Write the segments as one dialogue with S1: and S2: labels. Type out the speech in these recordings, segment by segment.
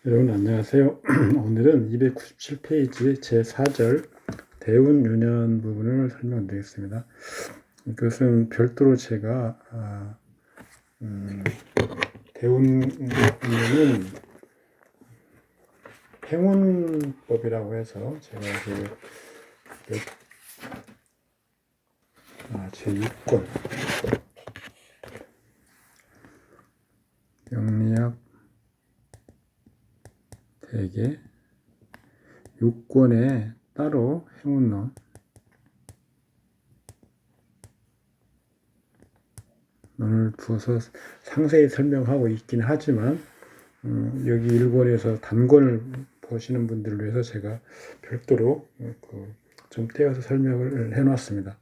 S1: 여러분 안녕하세요. 오늘은 297페이지 제4절 대운유년 부분을 설명드리겠습니다. 이것은 별도로 제가 대운유년은 행운법이라고 해서 제가 제6권 영리학 대개 6권에 따로 행운론 을 두어서 상세히 설명하고 있긴 하지만 여기 1권에서 단권을 보시는 분들을 위해서 제가 별도로 좀 떼어서 설명을 해놨습니다.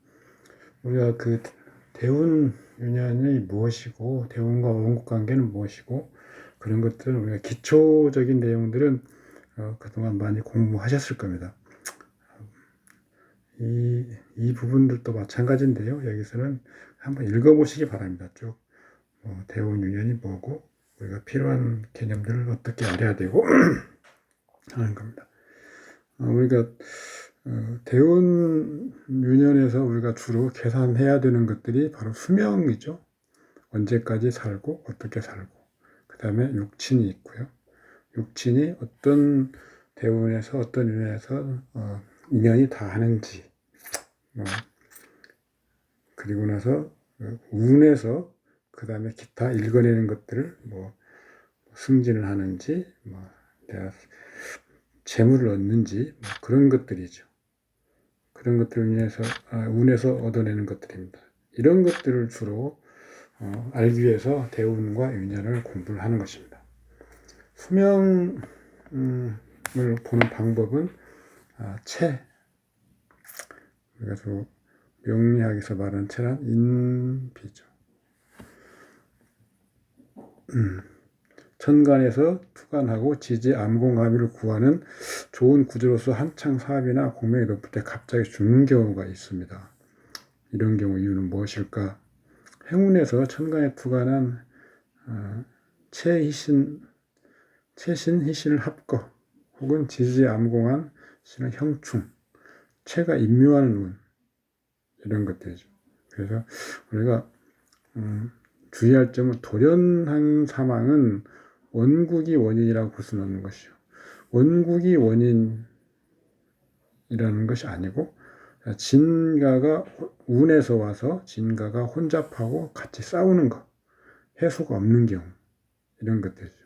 S1: 우리가 대운유년이 무엇이고 대운과 원국관계는 무엇이고 그런 것들은 우리가 기초적인 내용들은 그동안 많이 공부하셨을 겁니다. 이 부분들도 마찬가지인데요. 여기서는 한번 읽어보시기 바랍니다. 쭉 대운유년이 뭐고 우리가 필요한 개념들을 어떻게 알아야 되고 하는 겁니다. 우리가 대운유년에서 우리가 주로 계산해야 되는 것들이 바로 수명이죠. 언제까지 살고 어떻게 살고 그 다음에 육친이 있고요. 육친이 어떤 대운에서 어떤 유년에서 인연이 닿는지 그리고 나서 운에서 그 다음에 기타 읽어내는 것들을 승진을 하는지 내가 재물을 얻는지 그런 것들이죠. 그런 것들을 위해서 운에서 얻어내는 것들입니다. 이런 것들을 주로 알기 위해서 대운과 유년을 공부를 하는 것입니다. 수명을 보는 방법은 그래서 명리학에서 말하는 체란 인비죠. 천간에서 투간하고 지지 암공합의를 구하는 좋은 구조로서 한창 사업이나 공명이 높을 때 갑자기 죽는 경우가 있습니다. 이런 경우 이유는 무엇일까? 행운에서 천간에 투간한 체신, 희신을 합거 혹은 지지 암공한 신은 형충, 체가 임묘하는 운 이런 것들이죠. 그래서 우리가 주의할 점은 돌연한 사망은 원국이 원인이라고 볼 수는 없는 것이요. 원국이 원인이라는 것이 아니고 진가가 운에서 와서 진가가 혼잡하고 같이 싸우는 것, 해소가 없는 경우 이런 것들이죠.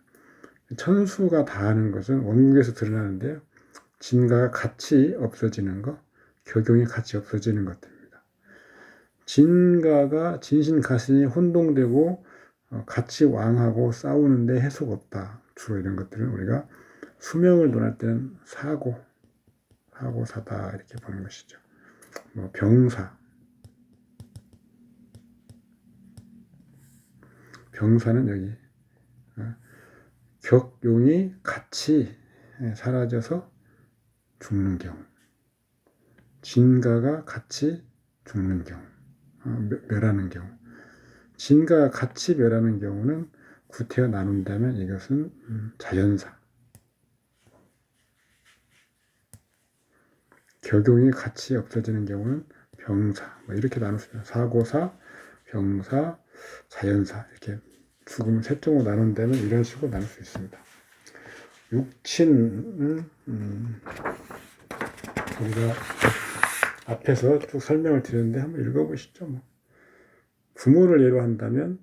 S1: 천수가 다하는 것은 원국에서 드러나는데요. 진가가 같이 없어지는 것, 격용이 같이 없어지는 것들입니다. 진가가 진신가신이 혼동되고 같이 왕하고 싸우는데 해소가 없다. 주로 이런 것들은 우리가 수명을 논할 때는 사고사다 이렇게 보는 것이죠. 병사는 여기 격용이 같이 사라져서 죽는 경우, 진가가 같이 죽는 경우, 멸하는 경우, 진가가 같이 멸하는 경우는 구태여 나눈다면 이것은 자연사, 격용이 같이 없어지는 경우는 병사, 이렇게 나눌 수 있습니다. 사고사, 병사, 자연사 이렇게 죽음을 세 종으로 나눈다면 이런 식으로 나눌 수 있습니다. 육친은 우리가 앞에서 쭉 설명을 드렸는데 한번 읽어보시죠. 부모를 예로 한다면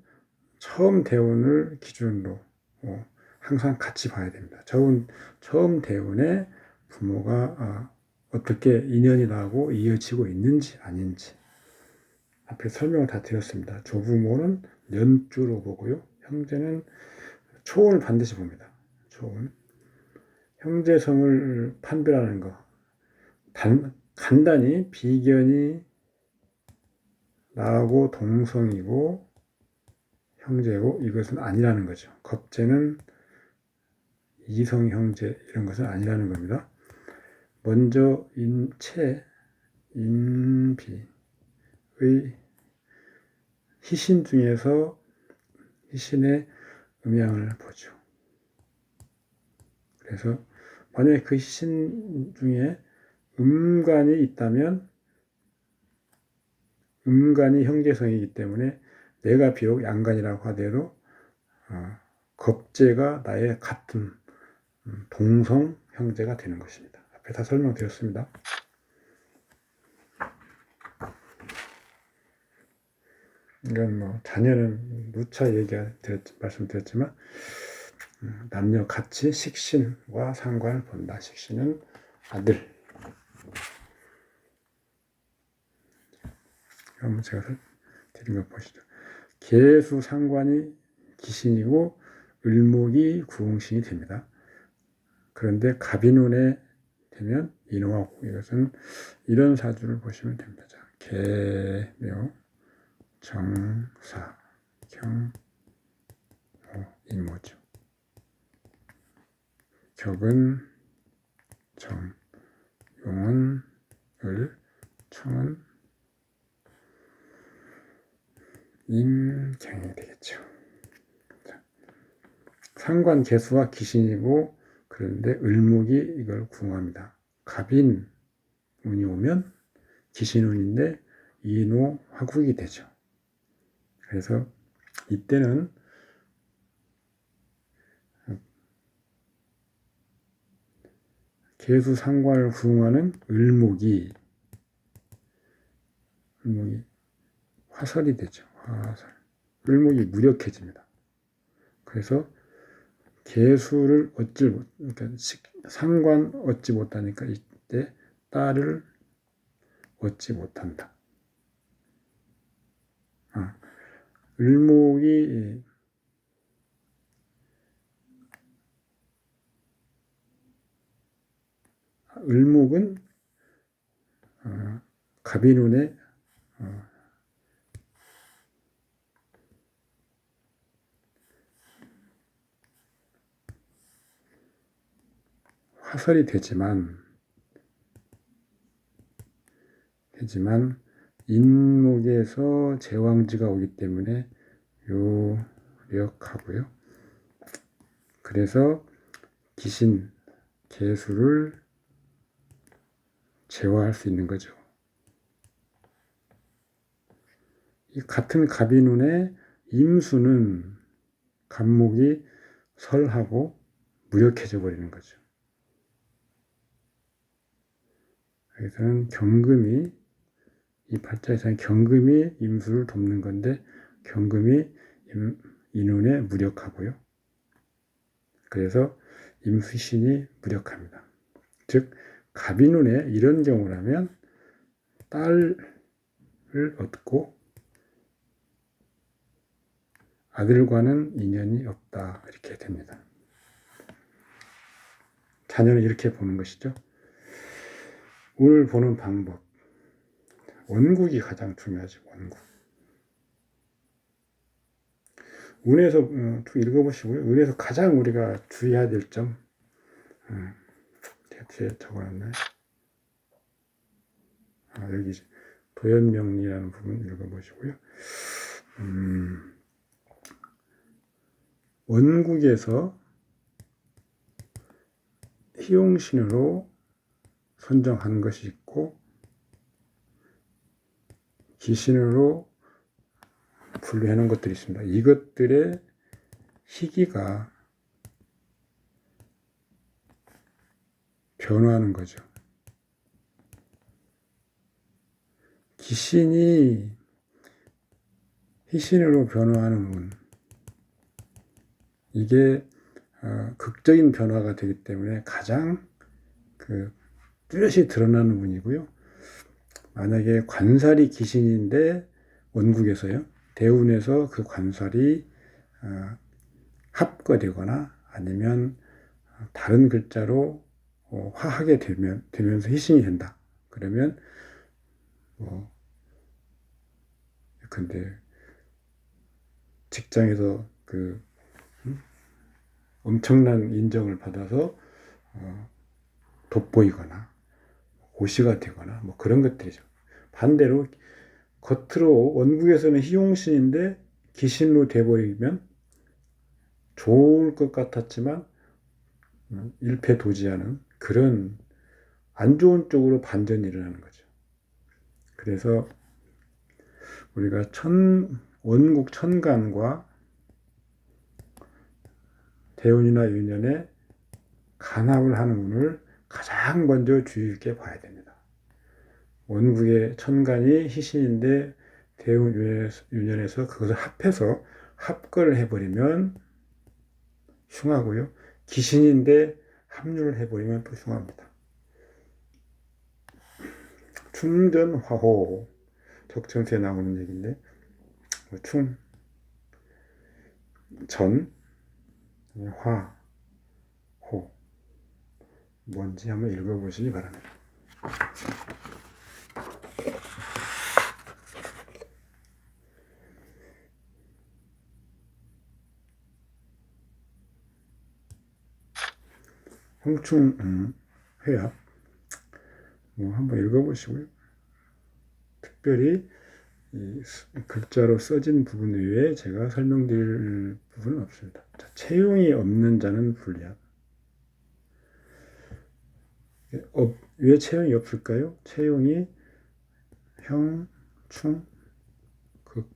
S1: 처음 대운을 기준으로 항상 같이 봐야 됩니다. 처음 대운에 부모가 어떻게 인연이 나고 이어지고 있는지 아닌지 앞에 설명을 다 드렸습니다. 조부모는 연주로 보고요. 형제는 초운을 반드시 봅니다. 초운. 형제성을 판별하는 거. 간단히 비견이 나하고 동성이고 형제고 이것은 아니라는 거죠. 겁재는 이성 형제 이런 것은 아니라는 겁니다. 먼저 인비의 희신 중에서 희신의 음양을 보죠. 그래서 만약에 그 신 중에 음간이 있다면 음간이 형제성이기 때문에 내가 비록 양간이라고 하더라도 겁재가 나의 같은 동성 형제가 되는 것입니다. 앞에 다 설명드렸습니다. 이건 뭐 자녀는 누차 말씀드렸지만 남녀 같이 식신과 상관을 본다. 식신은 아들. 한번 제가 드린 거 보시죠. 계수 상관이 기신이고 을목이 구응신이 됩니다. 그런데 갑인운에 되면 인호하고, 이것은 이런 사주를 보시면 됩니다. 자, 계묘, 정사, 경호, 인모죠. 격은 정, 용은 을, 청은 임경이 되겠죠. 자, 상관 계수와 기신이고, 그런데 을목이 이걸 궁합니다. 갑인 운이 오면 기신운인데 인호 화국이 되죠. 그래서 이때는 계수 상관을 구응하는 을목이 화설이 되죠. 화설. 을목이 무력해집니다. 그래서 계수를 그러니까 상관 얻지 못하니까 이때 딸을 얻지 못한다. 을목이 을목은 갑인운에 화설이 되지만 인목에서 제왕지가 오기 때문에 요력하고요. 그래서 기신, 계수를 제어할 수 있는 거죠. 이 같은 갑인운에 임수는 갑목이 설하고 무력해져 버리는 거죠. 여기서는 경금이, 이 팔자에서는 경금이 임수를 돕는 건데 경금이 인운에 무력하고요. 그래서 임수신이 무력합니다. 즉 갑인운에 이런 경우라면 딸을 얻고 아들과는 인연이 없다, 이렇게 됩니다. 자녀는 이렇게 보는 것이죠. 운을 보는 방법, 원국이 가장 중요하죠. 원국. 운에서 읽어보시고요. 운에서 가장 우리가 주의해야 될 점, 뒤에 적어놨나요? 여기 도연명리라는 부분 읽어보시고요. 원국에서 희용신으로 선정한 것이 있고 기신으로 분류하는 것들이 있습니다. 이것들의 희기가 변화하는 거죠. 기신이 희신으로 변화하는 운, 이게 극적인 변화가 되기 때문에 가장 뚜렷이 드러나는 운이고요. 만약에 관살이 기신인데 원국에서요, 대운에서 그 관살이 합거되거나 아니면 다른 글자로 화하게 되면서 희신이 된다. 그러면 근데 직장에서 엄청난 인정을 받아서 돋보이거나 고시가 되거나 뭐 그런 것들이죠. 반대로 겉으로 원국에서는 희용신인데 기신로 돼버리면 좋을 것 같았지만 일패도지하는 그런 안 좋은 쪽으로 반전이 일어나는 거죠. 그래서 우리가 원국 천간과 대운이나 유년에 간합을 하는 운을 가장 먼저 주의 깊게 봐야 됩니다. 원국의 천간이 희신인데 대운 유년에서 그것을 합해서 합거를 해버리면 흉하고요. 기신인데 합류를 해버리면 또 흉합니다. 충전화호 적천세에 나오는 얘기인데 전, 화, 호 뭔지 한번 읽어보시기 바랍니다. 홍충 회합 한번 읽어보시고요. 특별히 이 글자로 써진 부분 외에 제가 설명드릴 부분은 없습니다. 자, 채용이 없는 자는 불리합. 왜 채용이 없을까요? 채용이 형, 충, 극,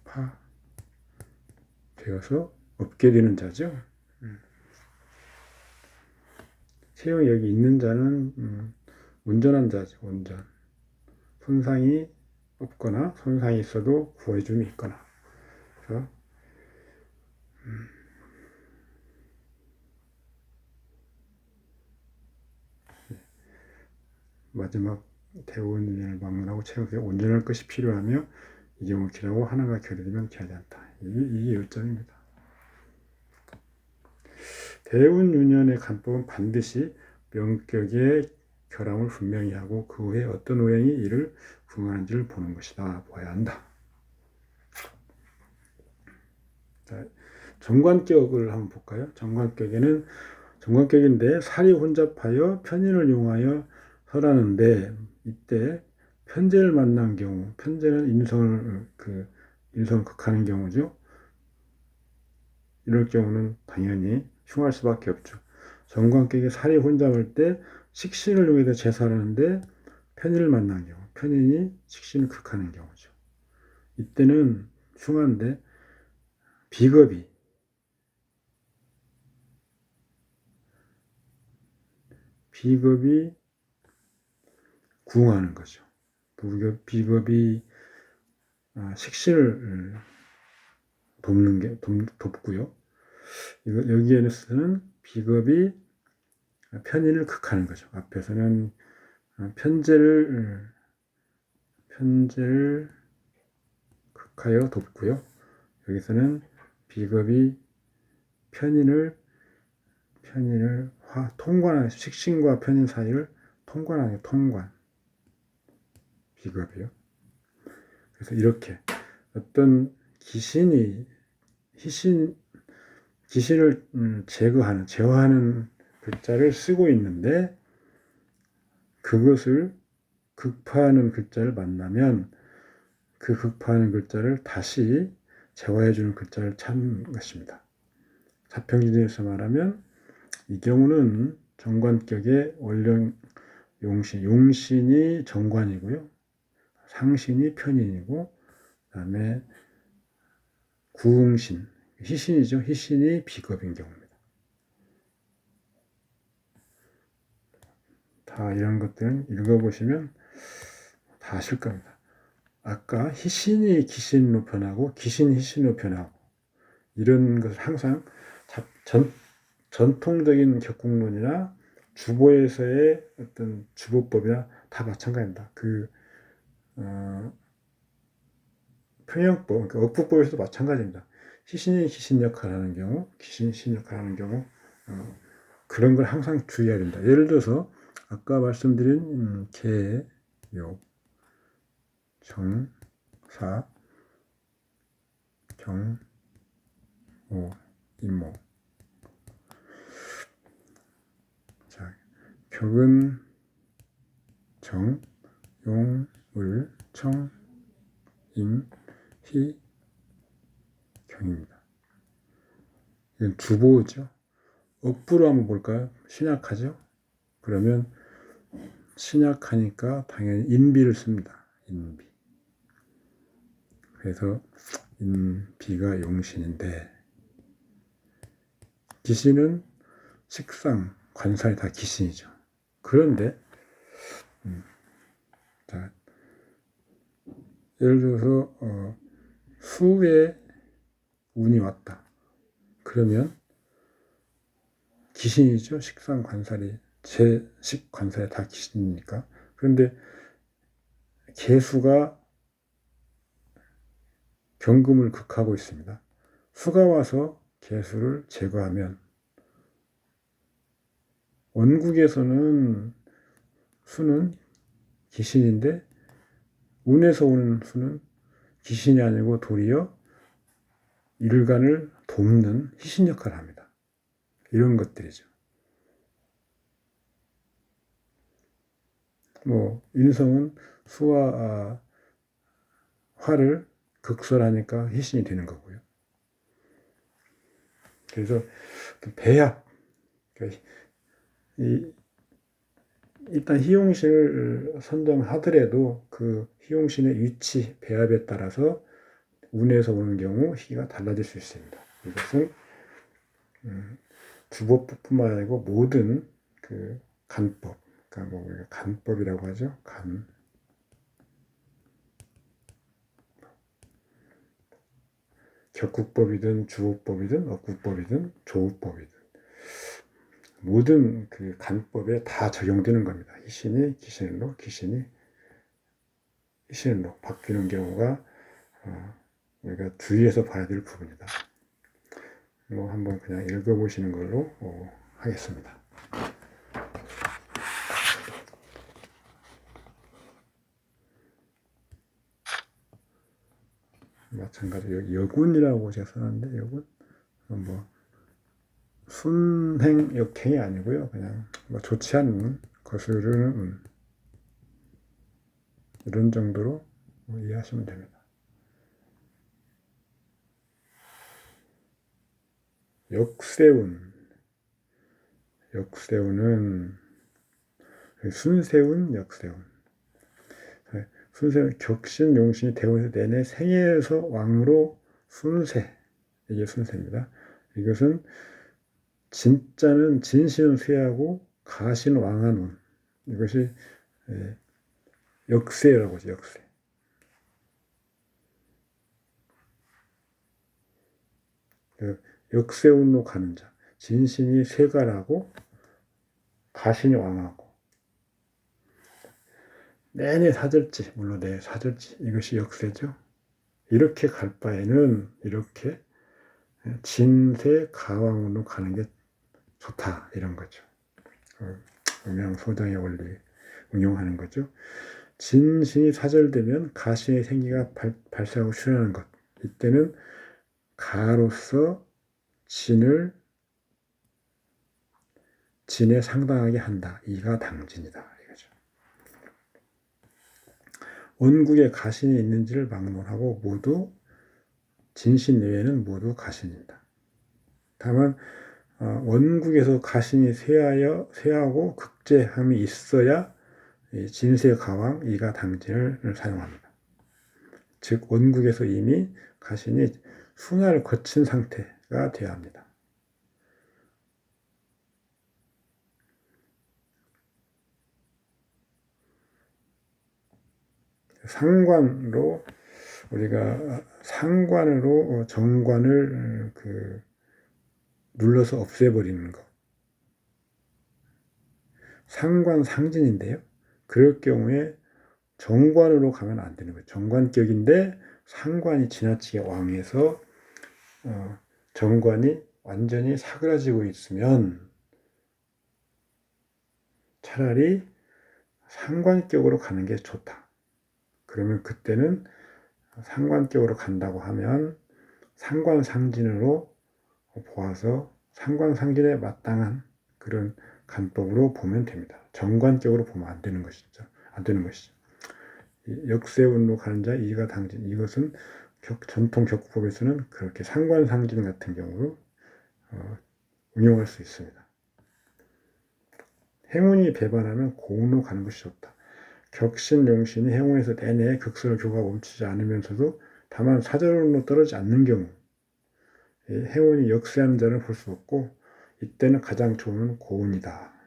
S1: 파 되어서 없게 되는 자죠. 채용이 여기 있는 자는 온전한 자죠. 온전. 손상이 없거나 손상이 있어도 구해줌이 있거나. 그래서 마지막 대원 유년을 막론하고 채용에 온전할 것이 필요하며 이 경우 기라고 하나가 결여되면 기하지 않다. 이게 요점입니다. 대운 유년의 간법은 반드시 명격의 결함을 분명히 하고 그 후에 어떤 오행이 이를 부응하는지를 보는 것이다. 보아야 한다. 자, 정관격을 한번 볼까요? 정관격인데 살이 혼잡하여 편인을 용하여 설하는데 이때 편제를 만난 경우, 편제는 인성을 극하는 경우죠. 이럴 경우는 당연히 흉할 수밖에 없죠. 정관격이 살이 혼잡할 때 식신을 용해서 제사하는데 편인을 만난 경우, 편인이 식신을 극하는 경우죠. 이때는 흉한데 비겁이 구응하는 거죠. 비겁이 식신을 돕고요. 여기에서는 비겁이 편인을 극하는 거죠. 앞에서는 편제를 극하여 돕고요. 여기서는 비겁이 편인을 통관하는, 식신과 편인 사이를 통관하는 통관. 비겁이요. 그래서 이렇게 어떤 기신을 제어하는 글자를 쓰고 있는데 그것을 극파하는 글자를 만나면 그 극파하는 글자를 다시 제어해주는 글자를 찾는 것입니다. 자평진에서 말하면 이 경우는 정관격의 원령 용신이 정관이고요. 상신이 편인이고 그다음에 구응신, 희신이죠. 희신이 비겁인 경우입니다. 다 이런 것들은 읽어보시면 다 아실 겁니다. 아까 희신이 기신으로 변하고 기신이 희신으로 변하고 이런 것을 항상 전통적인 격국론이나 주보에서의 어떤 주보법이나 다 마찬가지입니다. 평형법, 그러니까 억부법에서도 마찬가지입니다. 희신이 기신 역할을 하는 경우, 기신이 희신 역할을 하는 경우 그런 걸 항상 주의해야 됩니다. 예를 들어서 아까 말씀드린 개, 요, 정, 사, 경, 오, 임모. 자, 격은 정, 용, 을, 청, 임, 희, 경입니다. 이건 주보죠. 억부로 한번 볼까요? 신약하죠? 그러면 신약하니까 당연히 인비를 씁니다. 인비. 그래서 인비가 용신인데, 기신은 식상, 관살이 다 기신이죠. 그런데 자, 예를 들어서 수에 운이 왔다. 그러면 기신이죠. 식상, 관살이, 제식, 관살이 다 기신이니까. 그런데 개수가 경금을 극하고 있습니다. 수가 와서 개수를 제거하면, 원국에서는 수는 기신인데 운에서 오는 수는 기신이 아니고 도리어 일간을 돕는 희신 역할을 합니다. 이런 것들이죠. 뭐 인성은 수와 화를 극설하니까 희신이 되는 거고요. 그래서 배합, 그러니까 일단 희용신을 선정하더라도 그 희용신의 위치, 배합에 따라서 운에서 오는 경우 희가 달라질 수 있습니다. 이것은 주법뿐만 아니고 모든 그 간법, 그러니까 뭐 우리가 간법이라고 하죠. 격국법이든 주호법이든 억국법이든 조호법이든 모든 그 간법에 다 적용되는 겁니다. 희신이 기신으로, 기신이 희신으로 바뀌는 경우가 우리가 주의해서 봐야 될 부분이다. 뭐 한번 그냥 읽어보시는 걸로 하겠습니다. 마찬가지로 여군이라고 제가 써놨는데, 여군 뭐 순행 역행이 아니고요, 그냥 뭐 좋지 않은 거스르는 이런 정도로 이해하시면 됩니다. 역세운, 역세운은 순세운, 역세운. 순세운, 격신, 용신이 대운에서 내내 생애에서 왕으로 순세, 이게 순세입니다. 이것은 진짜는 진신은 쇠하고 가신 왕한운, 이것이 역세라고 하죠. 역세. 역세운로 가는 자, 진신이 쇠가라고 가신이 왕하고 내내 사절지, 물론 내 사절지, 이것이 역세죠. 이렇게 갈 바에는 이렇게 진세 가왕으로 가는 게 좋다, 이런 거죠. 음양소장의 원리 응용하는 거죠. 진신이 사절되면 가신의 생기가 발생하고 출현하는 것. 이때는 가로서 진에 상당하게 한다. 이가 당진이다. 이거죠. 원국에 가신이 있는지를 막론하고 모두 진신 외에는 모두 가신이다. 다만 원국에서 가신이 쇠하고 극제함이 있어야 진세 가왕 이가 당진을 사용합니다. 즉 원국에서 이미 가신이 순화를 거친 상태가 되어야 합니다. 상관으로 우리가 상관으로 정관을 눌러서 없애버리는 것. 상관 상진인데요. 그럴 경우에 정관으로 가면 안 되는 거예요. 정관격인데 상관이 지나치게 왕해서 정관이 완전히 사그라지고 있으면 차라리 상관격으로 가는 게 좋다. 그러면 그때는 상관격으로 간다고 하면 상관상진으로 보아서 상관상진에 마땅한 그런 간법으로 보면 됩니다. 정관격으로 보면 안 되는 것이죠. 안 되는 것이죠. 역세운로 가는 자 이가 당진, 이것은 전통 격법에서는 그렇게 상관상진 같은 경우로 응용할 수 있습니다. 행운이 배반하면 고운으로 가는 것이 좋다. 격신용신이 행운에서 내내 극설을 교가 멈추지 않으면서도 다만 사절로 떨어지지 않는 경우 행운이 역세하는 자는 볼 수 없고 이때는 가장 좋은 고운이다.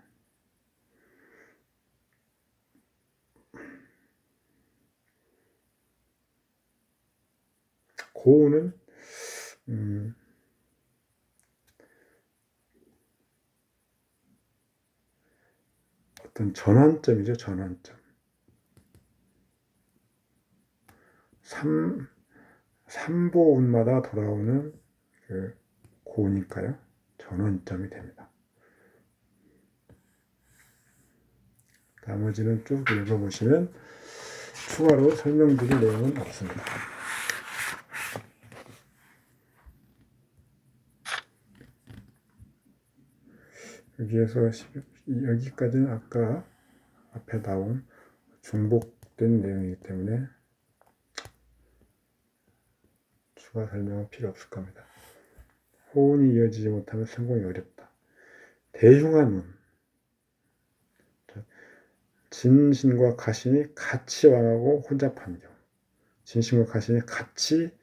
S1: 고운은 어떤 전환점이죠. 전환점. 삼보운마다 돌아오는 그 고우니까요. 전환점이 됩니다. 나머지는 쭉 읽어보시면 추가로 설명드릴 내용은 없습니다. 여기에서 여기까지는 아까 앞에 나온 중복된 내용이기 때문에 추가 설명은 필요 없을 겁니다. 호운이 이어지지 못하면 성공이 어렵다. 대흉한 운. 진신과 가신이 같이 왕하고 혼잡한 경우. 진신과 가신이 같이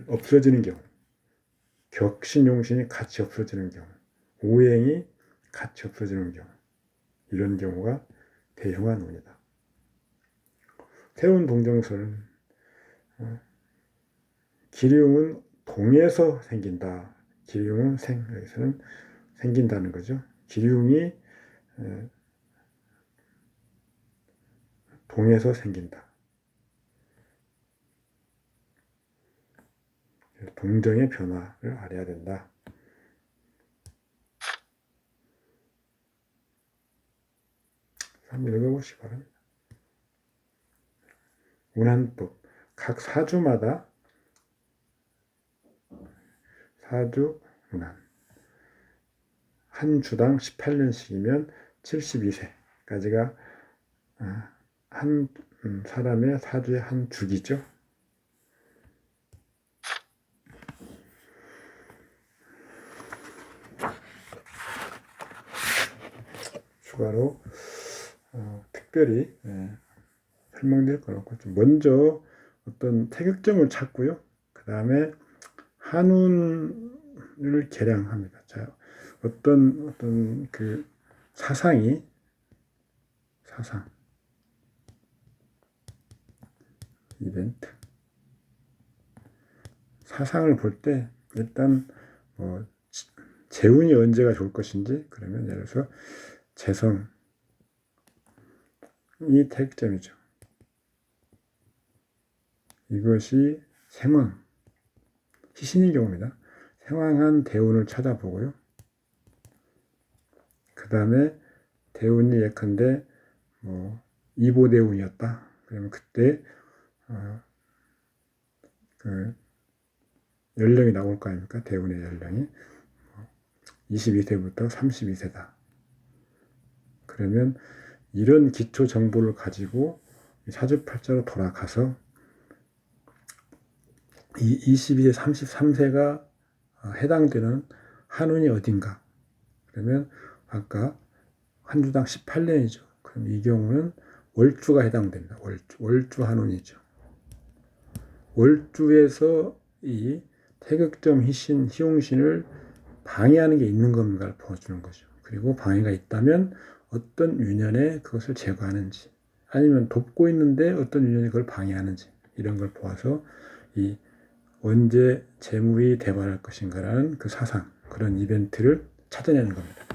S1: 없어지는 경우. 격신용신이 같이 없어지는 경우. 오행이 같이 없어지는 경우. 이런 경우가 대흉한 운이다. 태운 동정설은 기륭은 동에서 생긴다. 기륭은 여기서는 생긴다는 거죠. 기륭이 동에서 생긴다. 동정의 변화를 알아야 된다. 한번 읽어보시기 바랍니다. 운한법. 각 사주마다 사주 운한. 한 주당 18년씩이면 72세까지가 한 사람의 사주의 한 주기죠. 추가로 특별히 설명드릴 건 없고 먼저 어떤 태극점을 찾고요. 그 다음에 한운을 계량합니다. 자, 어떤 그 사상 이벤트 사상을 볼 때 일단 재운이 언제가 좋을 것인지 그러면 예를 들어서 재성이 태극점이죠. 이것이 생황 희신인 경우입니다. 생황한 대운을 찾아보고요. 그 다음에 대운이 예컨대 이보대운이었다. 그러면 그때 그 연령이 나올 거 아닙니까? 대운의 연령이 22세부터 32세다. 그러면 이런 기초 정보를 가지고 사주팔자로 돌아가서 이 22세, 33세가 해당되는 한운이 어딘가? 그러면 아까 한 주당 18년이죠. 그럼 이 경우는 월주가 해당됩니다. 월주 한운이죠. 월주에서 이 태극점 희신, 희용신을 방해하는 게 있는 건가를 보여주는 거죠. 그리고 방해가 있다면 어떤 유년에 그것을 제거하는지 아니면 돕고 있는데 어떤 유년이 그걸 방해하는지 이런 걸 보아서 이 언제 재물이 대발할 것인가라는 그 사상, 그런 이벤트를 찾아내는 겁니다.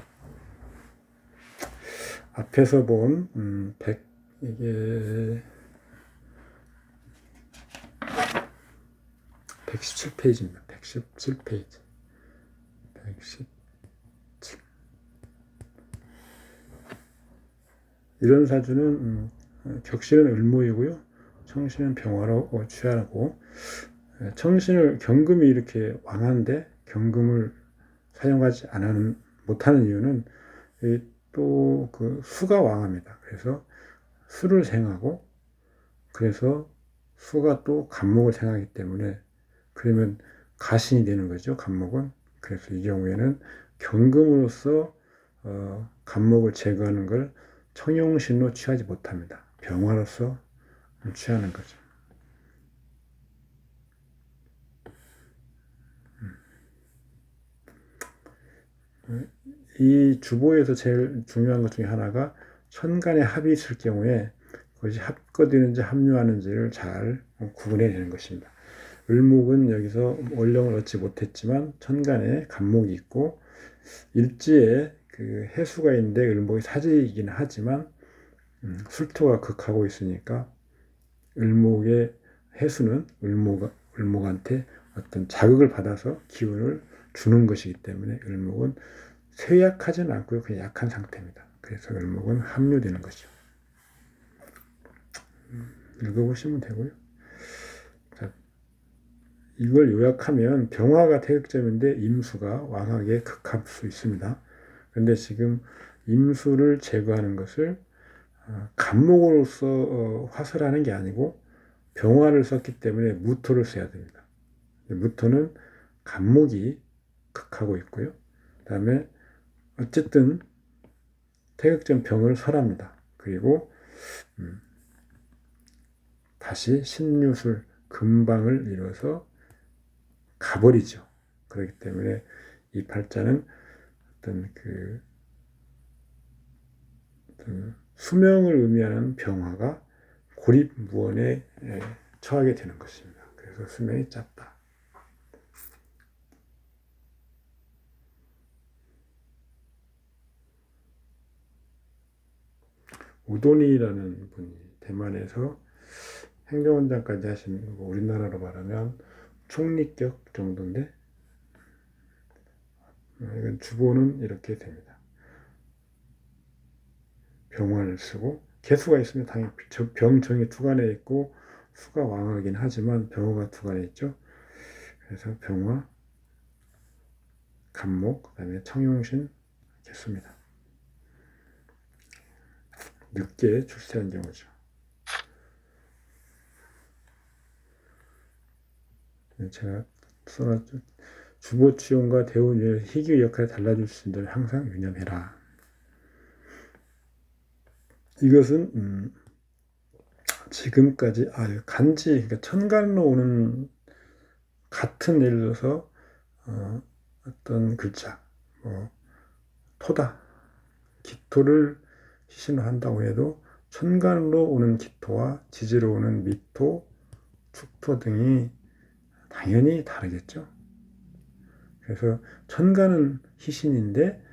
S1: 앞에서 본 이게 117페이지입니다. 117페이지. 117. 이런 사주는 격신은 을모이고요. 청신은 병화로 취하고 청신을 경금이 이렇게 왕한데 경금을 사용하지 못하는 이유는 또 그 수가 왕합니다. 그래서 수를 생하고 그래서 수가 또 간목을 생하기 때문에 그러면 가신이 되는 거죠. 간목은. 그래서 이 경우에는 경금으로서 간목을 제거하는 걸 청용신로 취하지 못합니다. 병화로서 취하는 거죠. 이 주보에서 제일 중요한 것 중에 하나가 천간의 합이 있을 경우에 그것이 합거되는지 합류하는지를 잘 구분해야 되는 것입니다. 을목은 여기서 원령을 얻지 못했지만 천간에 간목이 있고 일지에 그 해수가 있는데 을목이 사지이긴 하지만 술토가 극하고 있으니까 을목의 해수는 을목한테 어떤 자극을 받아서 기운을 주는 것이기 때문에 을목은 쇠약하지는 않고요. 그냥 약한 상태입니다. 그래서 을목은 합류되는 거죠. 읽어보시면 되고요. 자, 이걸 요약하면 병화가 태극점인데 임수가 왕하게 극할 수 있습니다. 그런데 지금 임수를 제거하는 것을 간목으로서 화설하는 게 아니고 병화를 썼기 때문에 무토를 써야 됩니다. 무토는 간목이 극하고 있고요. 그 다음에 어쨌든 태극점 병을 설합니다. 그리고 다시 신유술 금방을 이뤄서 가버리죠. 그렇기 때문에 이 팔자는 어떤 어떤 수명을 의미하는 병화가 고립무원에 처하게 되는 것입니다. 그래서 수명이 짧다. 우돈이라는 분이 대만에서 행정원장까지 하신 우리나라로 말하면 총리격 정도인데 이건 주보는 이렇게 됩니다. 병화를 쓰고 개수가 있으면 당연히 병정이 투간에 있고 수가 왕하긴 하지만 병화가 투간에 있죠. 그래서 병화, 간목, 그 다음에 청용신 개수입니다. 늦게 출세한 경우죠. 제가 써놨죠. 주보치용과 대운의 희귀 역할이 달라질 수 있는 점 항상 유념해라. 이것은 지금까지 간지 그러니까 천간으로 오는 같은 예를 들어서 어떤 글자 토다 기토를 희신을 한다고 해도 천간으로 오는 기토와 지지로 오는 미토, 축토 등이 당연히 다르겠죠. 그래서 천간은 희신인데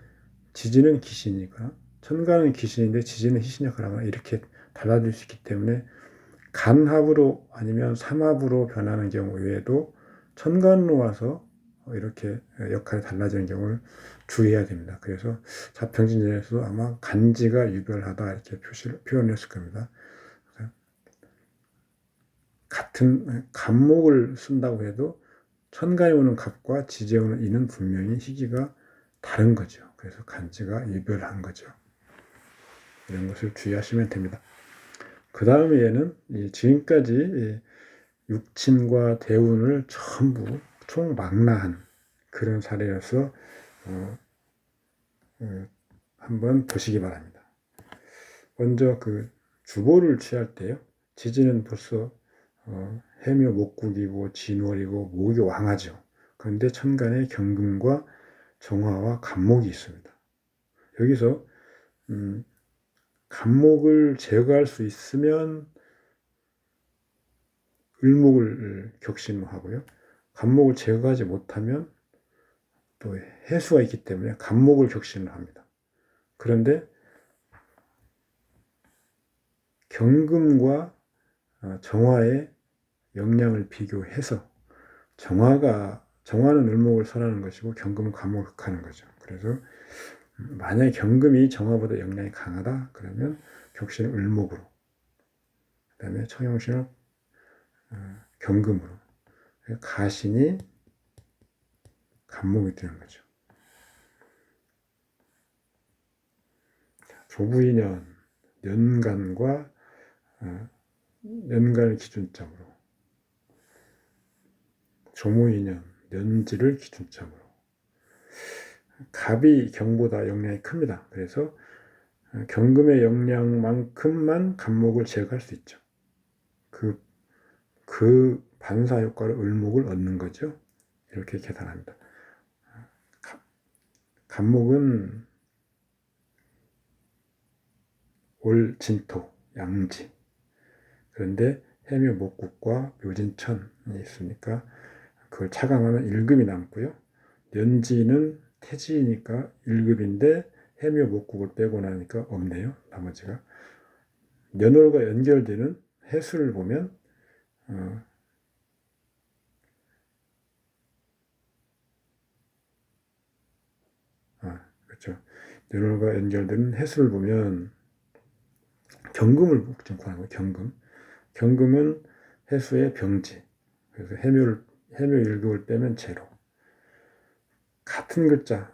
S1: 지지는 기신이거나 천간은 기신인데 지지는 희신이거나 이렇게 달라질 수 있기 때문에 간합으로 아니면 삼합으로 변하는 경우 외에도 천간으로 와서 이렇게 역할이 달라지는 경우를 주의해야 됩니다. 그래서 자평진전에서도 아마 간지가 유별하다 이렇게 표현했을 겁니다. 같은 간목을 쓴다고 해도 천간에 오는 갑과 지지에 오는 이는 분명히 희기가 다른 거죠. 그래서 간지가 유별한 거죠. 이런 것을 주의하시면 됩니다. 그 다음에 얘는 지금까지 육친과 대운을 전부 총망라한 그런 사례여서 한번 보시기 바랍니다. 먼저 그 주보를 취할 때요. 지지는 벌써 해묘 목국이고 진월이고 목이 왕하죠. 그런데 천간에 경금과 정화와 간목이 있습니다. 여기서 간목을 제거할 수 있으면 을목을 격신로 하고요. 간목을 제거하지 못하면 또 해수가 있기 때문에 간목을 격신을 합니다. 그런데 경금과 정화의 역량을 비교해서 정화는 을목을 설하는 것이고 경금은 간목을 극하는 거죠. 그래서 만약에 경금이 정화보다 역량이 강하다 그러면 격신을 을목으로, 그 다음에 청용신을 경금으로, 가신이 간목이 되는 거죠. 조부인연 연간과 연간을 기준점으로, 조모인연 년지를 기준점으로. 갑이 경보다 역량이 큽니다. 그래서 경금의 역량만큼만 갑목을 제거할 수 있죠. 그 반사 효과로 을목을 얻는 거죠. 이렇게 계산합니다. 갑목은 올 진토, 양지. 그런데 해묘 목국과 묘진천이 있으니까 그걸 차감하면 1급이 남고요. 년지는 태지이니까 1급인데 해묘 목국을 빼고 나니까 없네요. 나머지가. 년월과 연결되는 해수를 보면 그렇죠. 년월과 연결되는 해수를 보면 경금을 좀 구하는 거예요. 경금은 해수의 병지. 그래서 해묘 1급을 빼면 제로. 같은 글자가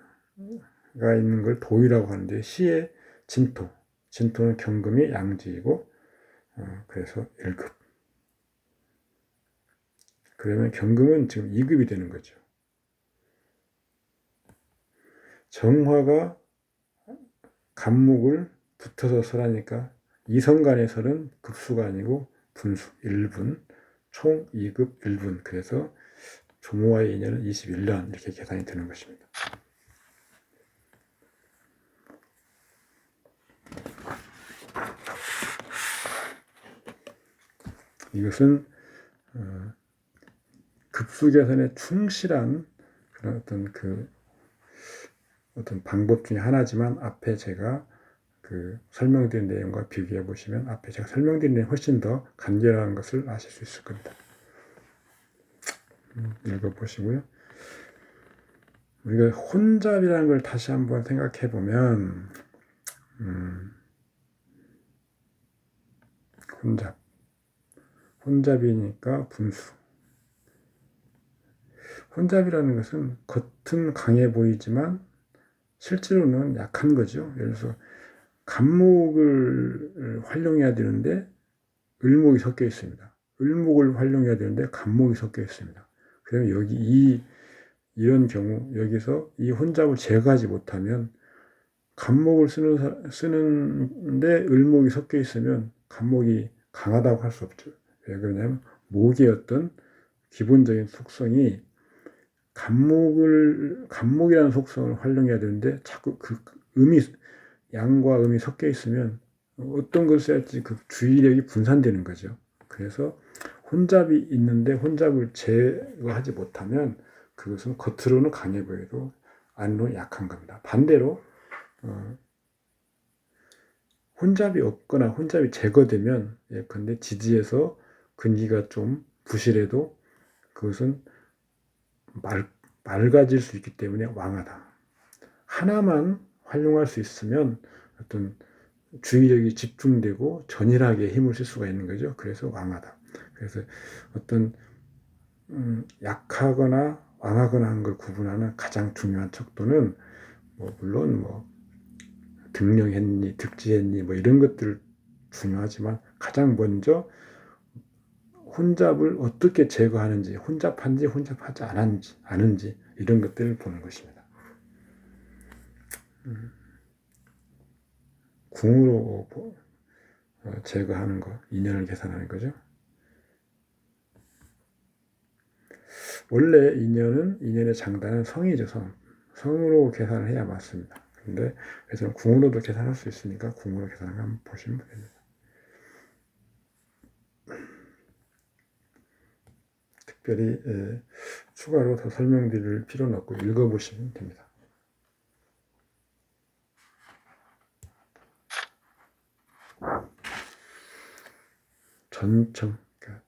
S1: 있는 걸 도이라고 하는데 시의 진토는 경금이 양지이고 그래서 1급. 그러면 경금은 지금 2급이 되는 거죠. 정화가 갑목을 붙어서 설하니까 이성간의 설은 급수가 아니고 분수 1분, 총 2급 1분. 그래서 조모와의 인연은 21년 이렇게 계산이 되는 것입니다. 이것은 급수 계산에 충실한 그런 어떤 방법 중에 하나지만 앞에 제가 설명드린 내용과 비교해 보시면 앞에 제가 설명드린 내용이 훨씬 더 간결한 것을 아실 수 있을 겁니다. 읽어보시고요. 우리가 혼잡이라는 걸 다시 한번 생각해 보면 혼잡이니까 분수. 혼잡이라는 것은 겉은 강해 보이지만 실제로는 약한 거죠. 예를 들어서 갑목을 활용해야 되는데 을목이 섞여 있습니다. 을목을 활용해야 되는데 갑목이 섞여 있습니다. 그러면 여기 이런 경우 여기서 이 혼잡을 제거하지 못하면 갑목을 쓰는데 을목이 섞여 있으면 갑목이 강하다고 할 수 없죠. 왜 그러냐면 목의 어떤 기본적인 속성이 갑목이라는 속성을 활용해야 되는데 자꾸 양과 음이 섞여 있으면 어떤 걸 써야 할지 그 주의력이 분산되는 거죠. 그래서 혼잡이 있는데 혼잡을 제거하지 못하면 그것은 겉으로는 강해 보여도 안으로는 약한 겁니다. 반대로 혼잡이 없거나 혼잡이 제거되면 예컨대 지지에서 근기가 좀 부실해도 그것은 맑아질 수 있기 때문에 왕하다. 하나만 활용할 수 있으면 어떤 주의력이 집중되고 전일하게 힘을 쓸 수가 있는 거죠. 그래서 왕하다. 그래서 어떤 약하거나 왕하거나 한 걸 구분하는 가장 중요한 척도는 물론 등령했니, 득지했니 이런 것들 중요하지만 가장 먼저 혼잡을 어떻게 제거하는지, 혼잡한지 혼잡하지 않은지 이런 것들을 보는 것입니다. 궁으로 제거하는 거, 인연을 계산하는 거죠. 원래 인연의 장단은 성이죠. 성으로 계산을 해야 맞습니다. 근데 그래서 궁으로도 계산할 수 있으니까 궁으로 계산을 한번 보시면 됩니다. 특별히 추가로 더 설명드릴 필요는 없고 읽어보시면 됩니다. 전청, 그러니까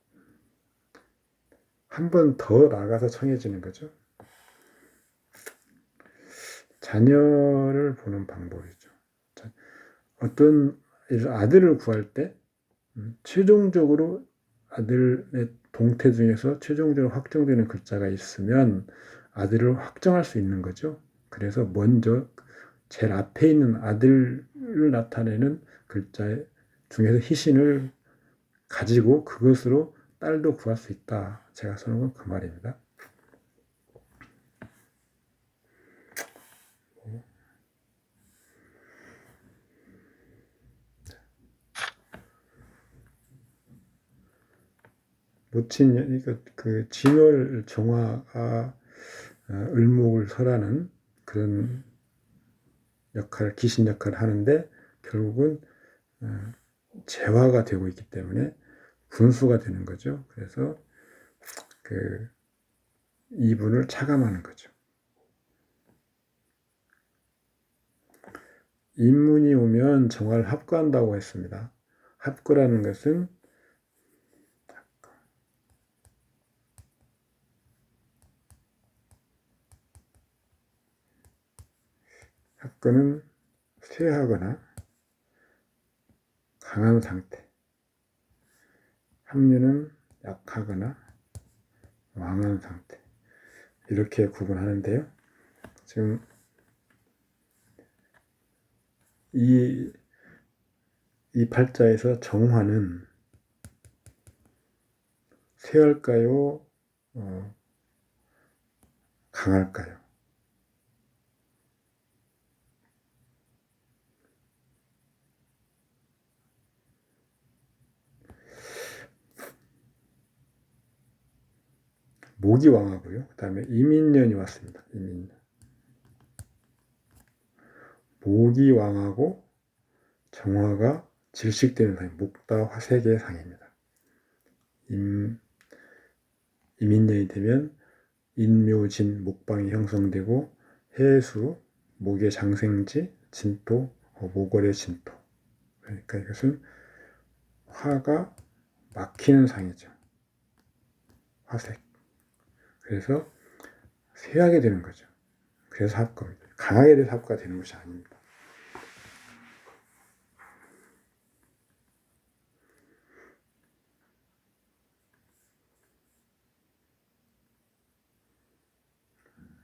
S1: 한 번 더 나가서 청해지는 거죠. 자녀를 보는 방법이죠. 어떤 아들을 구할 때 최종적으로 아들의 동태 중에서 최종적으로 확정되는 글자가 있으면 아들을 확정할 수 있는 거죠. 그래서 먼저 제일 앞에 있는 아들을 나타내는 글자 중에서 희신을 가지고 그것으로 딸도 구할 수 있다. 제가 쓰는 건 그 말입니다. 모친, 그러니까 그 진월 정화가 을목을 설하는 그런 역할, 귀신 역할을 하는데 결국은 재화가 되고 있기 때문에 분수가 되는 거죠. 그래서 그 이분을 차감하는 거죠. 인문이 오면 정화를 합구한다고 했습니다. 합구라는 것은 합구는 쇠하거나 강한 상태, 합류는 약하거나 왕한 상태, 이렇게 구분하는데요. 지금 이 팔자에서 정화는 쇠할까요? 강할까요? 목이 왕하고요. 그 다음에 이민년이 왔습니다. 이민년. 목이 왕하고 정화가 질식되는 상이 목다 화색의 상입니다. 이민년이 되면 인묘진 목방이 형성되고 해수 목의 장생지 진토 목월의 진토. 그러니까 이것은 화가 막히는 상이죠. 화색. 그래서 쇠하게 되는 거죠. 그래서 합겁니다. 강하게 돼서 합가 되는 것이 아닙니다.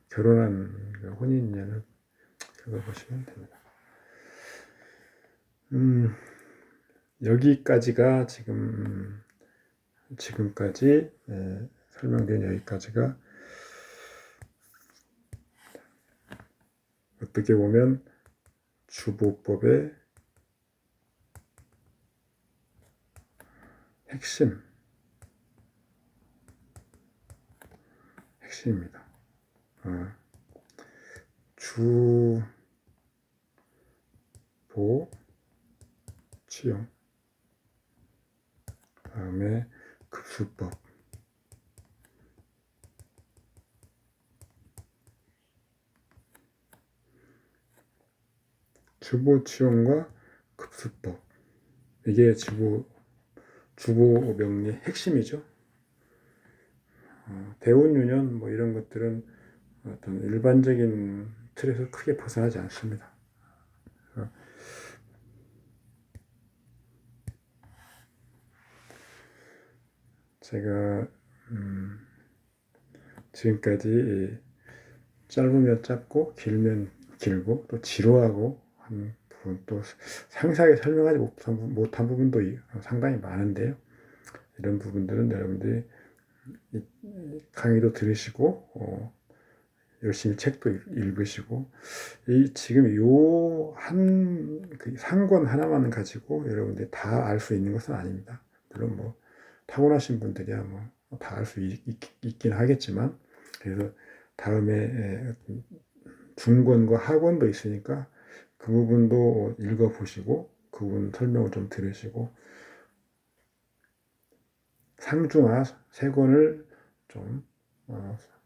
S1: 결혼한 혼인연을 읽어보시면 됩니다. 여기까지가 지금까지 설명된 여기까지가 어떻게 보면 주보법의 핵심입니다. 주보 치용, 다음에 급수법, 주보 치용과 급수법, 이게 주보 명리의 핵심이죠. 대운유년 뭐 이런 것들은 어떤 일반적인 틀에서 크게 벗어나지 않습니다. 제가 지금까지 짧으면 짧고 길면 길고 또 지루하고 한 부분, 또 상세하게 설명하지 못한 부분도 상당히 많은데요. 이런 부분들은 여러분들이 강의도 들으시고 열심히 책도 읽으시고 지금 요 그 상권 하나만 가지고 여러분들이 다 알 수 있는 것은 아닙니다. 물론 뭐 타고나신 분들이야 뭐 다 알 수 있긴 하겠지만, 그래서 다음에 중권과 하권도 있으니까 그 부분도 읽어보시고 그 부분 설명을 좀 들으시고 상중하 세 권을 좀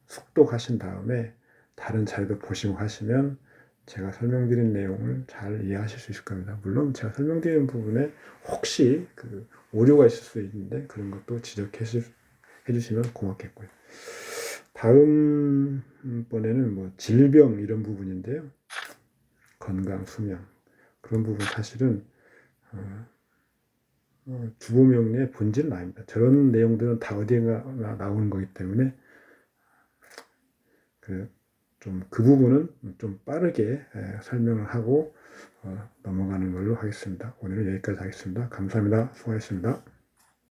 S1: 숙독하신 다음에 다른 자료도 보시고 하시면 제가 설명드린 내용을 잘 이해하실 수 있을 겁니다. 물론 제가 설명드리는 부분에 혹시 그 오류가 있을 수 있는데 그런 것도 지적해 주시면 고맙겠고요. 다음번에는 뭐 질병 이런 부분인데요. 건강, 수명 그런 부분 사실은 주보명리의 본질은 아닙니다. 저런 내용들은 다 어디가 나오는 거기 때문에 그 부분은 좀 빠르게 설명을 하고 넘어가는 걸로 하겠습니다. 오늘은 여기까지 하겠습니다. 감사합니다. 수고하셨습니다.